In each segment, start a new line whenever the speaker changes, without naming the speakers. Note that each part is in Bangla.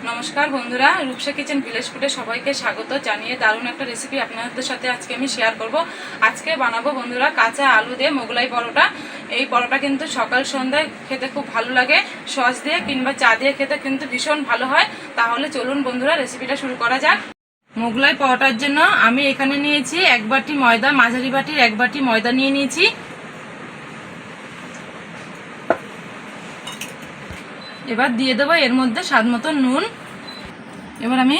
নমস্কার বন্ধুরা, রূপসা কিচেন ভিলেজ ফুডে সবাইকে স্বাগত জানিয়ে দারুণ একটা রেসিপি আপনাদের সাথে আজকে আমি শেয়ার করব। আজকে বানাবো বন্ধুরা কাঁচা আলু দিয়ে মোগলাই পরোটা। এই পরোটা কিন্তু সকাল সন্ধ্যায় খেতে খুব ভালো লাগে, সস দিয়ে কিংবা চা দিয়ে খেতে কিন্তু ভীষণ ভালো হয়। তাহলে চলুন বন্ধুরা রেসিপিটা শুরু করা যাক। মোগলাই পরোটার জন্য আমি এখানে নিয়েছি 1 বাটি ময়দা, মাঝারি বাটির 1 বাটি ময়দা নিয়ে নিয়েছি। এবার দিয়ে দেবো এর মধ্যে স্বাদ মতো নুন। এবার আমি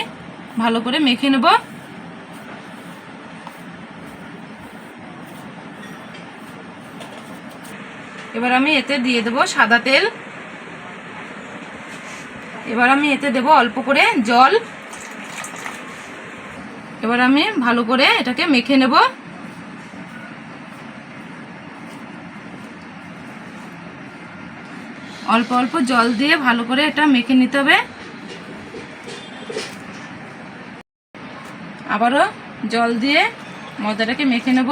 ভালো করে মেখে নেব। এবার আমি এতে দিয়ে দেবো সাদা তেল। এবার আমি এতে দেব অল্প করে জল। এবার আমি ভালো করে এটাকে মেখে নেব। অল্প অল্প জল দিয়ে ভালো করে এটা মেখে নিতে হবে। আবারও জল দিয়ে ময়দাটাকে মেখে নেব।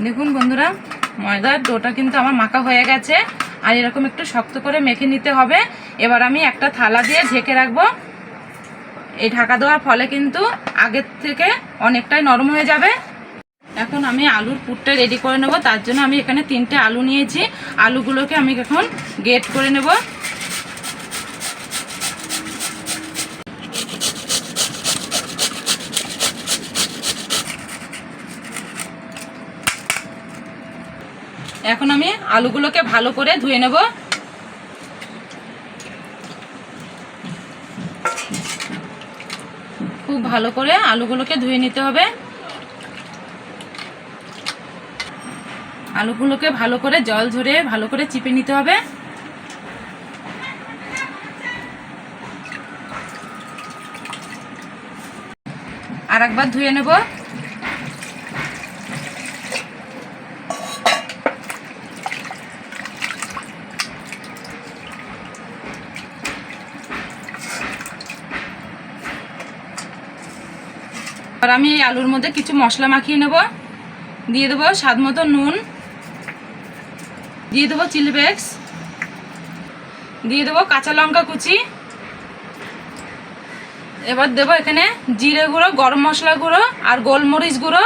দেখুন বন্ধুরা, ময়দার ডোটা কিন্তু আমার মাখা হয়ে গেছে, আর এরকম একটু শক্ত করে মেখে নিতে হবে। এবার আমি একটা থালা দিয়ে ঢেকে রাখবো। এই ঢাকা দেওয়ার ফলে কিন্তু আগের থেকে অনেকটাই নরম হয়ে যাবে। এখন আমি আলুর পুরটা রেডি করে নেব। তার জন্য আমি এখানে 3টে আলু নিয়েছি। আলুগুলোকে আমি এখন গ্রেট করে নেব। এখন আমি আলুগুলোকে ভালো করে ধুয়ে নেব। খুব ভালো করে আলুগুলোকে ধুয়ে নিতে হবে। আলুগুলোকে ভালো করে জল ঝরে ভালো করে চিপে নিতে হবে। আর একবার ধুয়ে নেব। আর আমি এই আলুর মধ্যে কিছু মশলা মাখিয়ে নেব। দিয়ে দেবো স্বাদ মতো নুন, দিয়ে দেবো চিলি ফ্লেক্স, দিয়ে দেবো কাঁচা লঙ্কা কুচি। এবার দেবো এখানে জিরে গুঁড়ো, গরম মশলা গুঁড়ো আর গোলমরিচ গুঁড়ো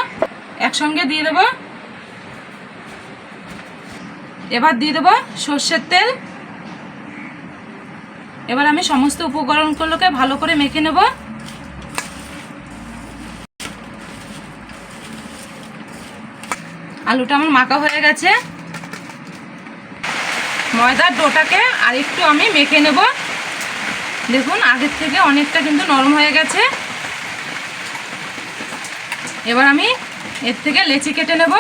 একসঙ্গে দিয়ে দেবো। এবার দিয়ে দেবো সর্ষের তেল। এবার আমি সমস্ত উপকরণগুলোকে ভালো করে মেখে নেব। আলুটা আমার মাখা হয়ে গেছে। ময়দার ডোটাকে আর একটু আমি মেখে নেব। দেখুন আগের থেকে অনেকটা কিন্তু নরম হয়ে গেছে। এবার আমি এর থেকে লেচি কেটে নেব।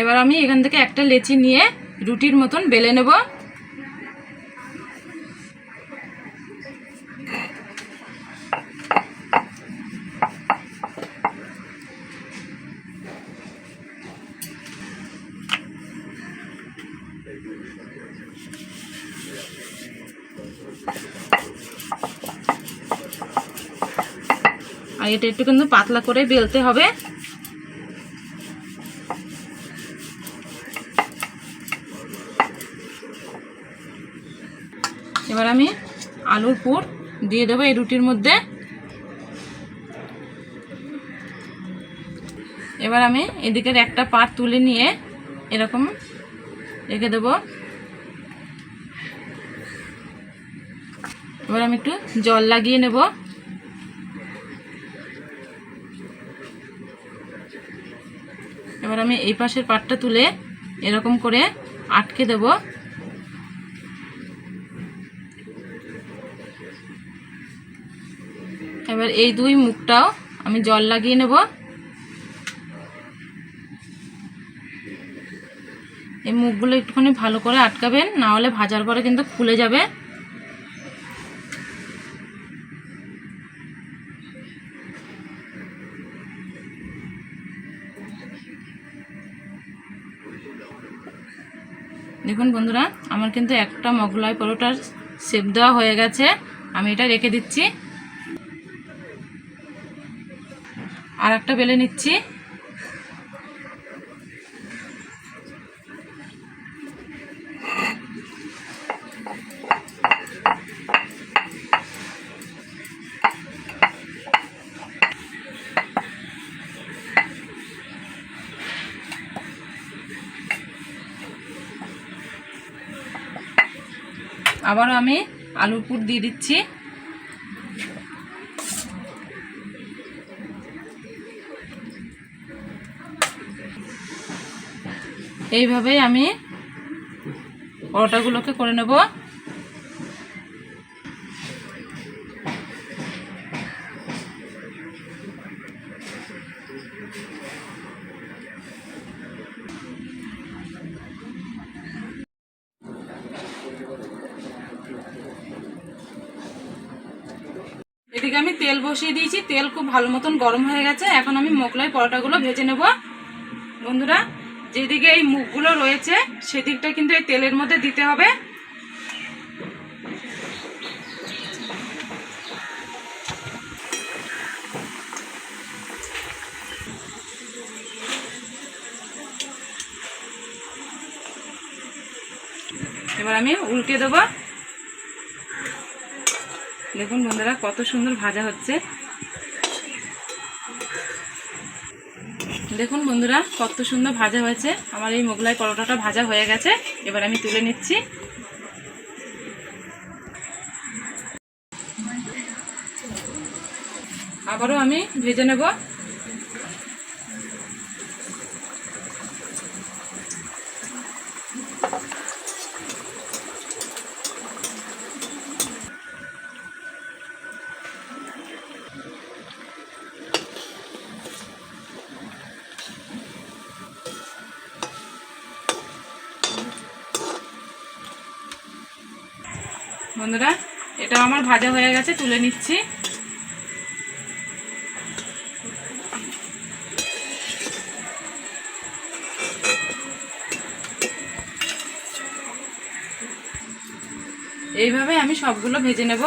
এবার আমি এখান থেকে একটা লেচি নিয়ে রুটির মতন বেলে নেব। আর এটা একটু কিন্তু পাতলা করে বেলতে হবে। এবার আমি আলুর পুর দিয়ে দেবো এই রুটির মধ্যে। এবার আমি এদিকের একটা পাট তুলে নিয়ে এরকম রেখে দেব। এবার আমি একটু জল লাগিয়ে নেব। এবার আমি এই পাশের পাটটা তুলে এরকম করে আটকে দেব। এবার এই দুই মুখটাও আমি জল লাগিয়ে নেব। এই মুখগুলো একটুখানি ভালো করে আটকাবেন, না হলে ভাজার পরে কিন্তু খুলে যাবে। দেখুন বন্ধুরা, আমার কিন্তু একটা মোগলাই পরোটার শেপ দেওয়া হয়ে গেছে। আমি এটা রেখে দিচ্ছি। আর একটা বেলে নিচ্ছি। আবারও আমি আলুর পুর দিয়ে দিচ্ছি। এইভাবেই আমি পরোটাগুলোকে করে নেব। এদিকে আমি তেল বসিয়ে দিয়েছি। তেল খুব ভালো মতন গরম হয়ে গেছে। এখন আমি মোগলাই পরোটাগুলো ভেজে নেব। বন্ধুরা, যেদিকে এই মুখগুলো রয়েছে সেদিকটা কিন্তু এই তেলের মধ্যে দিতে হবে। এবার আমি উল্টে দেবো। দেখুন বন্ধুরা, কত সুন্দর ভাজা হচ্ছে। দেখুন বন্ধুরা, কত সুন্দর ভাজা হয়েছে। আমার এই মোগলাই পরোটাটা ভাজা হয়ে গেছে। এবার আমি তুলে নিচ্ছি। আবারও আমি ভেজে নেব। বন্ধুরা, এটা আমার ভাজা হয়ে গেছে, তুলে নিচ্ছি। এইভাবে আমি সবগুলো ভেজে নেব।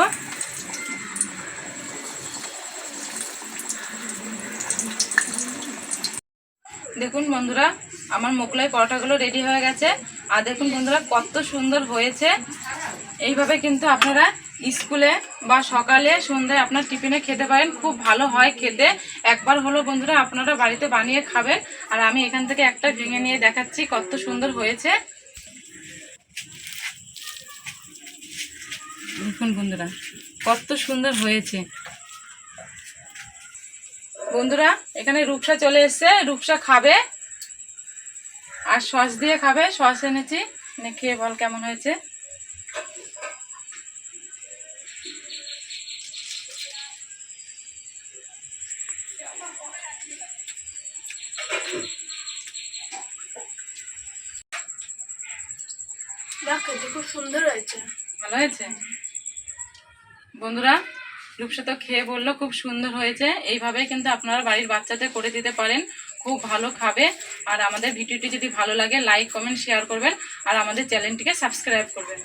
দেখুন বন্ধুরা, আমার মোগলাই পরোটাগুলো রেডি হয়ে গেছে। আর দেখুন বন্ধুরা, কত সুন্দর হয়েছে। এইভাবে কিন্তু আপনারা স্কুলে বা সকালে সন্ধ্যায় আপনার টিফিনে খেতে পারেন। খুব ভালো হয় খেতে। একবার হলো বন্ধুরা আপনারা বাড়িতে বানিয়ে খাবেন। আর আমি এখান থেকে একটা ভেঙে নিয়ে দেখাচ্ছি কত সুন্দর হয়েছে। দেখুন বন্ধুরা, কত সুন্দর হয়েছে। বন্ধুরা, এখানে রূপসা চলে এসছে। রূপসা খাবে আর সস দিয়ে খাবে। সস এনেছি, খেয়ে বল কেমন হয়েছে।
খুব সুন্দর হয়েছে।
ভালো হয়েছে বন্ধুরা। রূপসা তো খেয়ে বললো খুব সুন্দর হয়েছে। এইভাবে কিন্তু আপনারা বাড়ির বাচ্চাদের করে দিতে পারেন, খুব ভালো খাবে। আর আমাদের ভিডিওটি যদি ভালো লাগে লাইক কমেন্ট শেয়ার করবেন। আর আমাদের চ্যানেলটিকে সাবস্ক্রাইব করবেন।